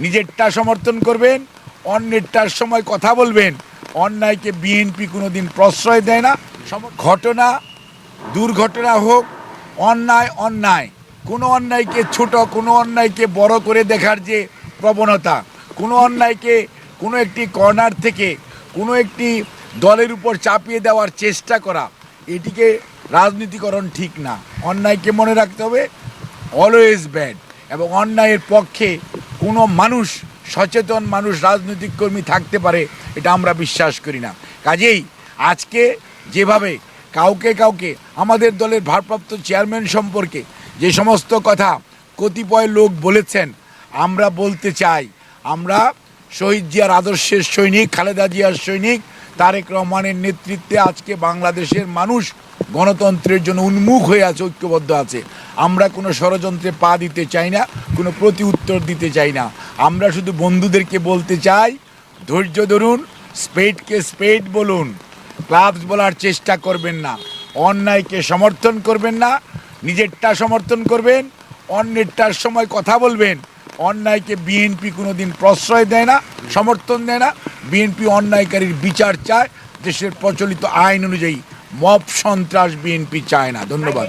নিজেরটা সমর্থন করবেন, অন্যেরটার সময় কথা বলবেন। অন্যায়কে বিএনপি কোনোদিন প্রশ্রয় দেয় না। ঘটনা দুর্ঘটনা হোক, অন্যায় অন্যায়, কোনো অন্যায়কে ছোট, কোনো অন্যায়কে বড় করে দেখার যে প্রবণতা, কোনো অন্যায়কে কোনো একটি কর্নার থেকে কোনো একটি দলের উপর চাপিয়ে দেওয়ার চেষ্টা করা, এটিকে রাজনীতিকরণ ঠিক না। অন্যায়কে মনে রাখতে হবে অলওয়েজ ব্যাড, এবং অন্যায়ের পক্ষে কোনো মানুষ, সচেতন মানুষ, রাজনৈতিক কর্মী থাকতে পারে এটা আমরা বিশ্বাস করি না। কাজেই আজকে যেভাবে কাউকে কাউকে আমাদের দলের ভারপ্রাপ্ত চেয়ারম্যান সম্পর্কে যে সমস্ত কথা কতিপয় লোক বলেছেন, আমরা বলতে চাই, আমরা শহীদ জিয়ার আদর্শের সৈনিক, খালেদা জিয়ার সৈনিক, তারেক রহমানের নেতৃত্বে আজকে বাংলাদেশের মানুষ গণতন্ত্রের জন্য উন্মুখ হয়ে আছে, ঐক্যবদ্ধ আছে। আমরা কোনো ষড়যন্ত্রে পা দিতে চাই না, কোনো প্রতি উত্তর দিতে চাই না। আমরা শুধু বন্ধুদেরকে বলতে চাই, ধৈর্য ধরুন, স্পেডকে স্পেড বলুন, ক্লাবস বলার চেষ্টা করবেন না, অন্যায়কে সমর্থন করবেন না, নিজেরটা সমর্থন করবেন, অন্যেরটার সময় কথা বলবেন। অন্যায়কে বিএনপি কোনোদিন প্রশ্রয় দেয় না, সমর্থন দেয় না। বিএনপি অন্যায়কারীর বিচার চায়, দেশের প্রচলিত আইন অনুযায়ী। মব সন্ত্রাস বিএনপি চায় না। ধন্যবাদ।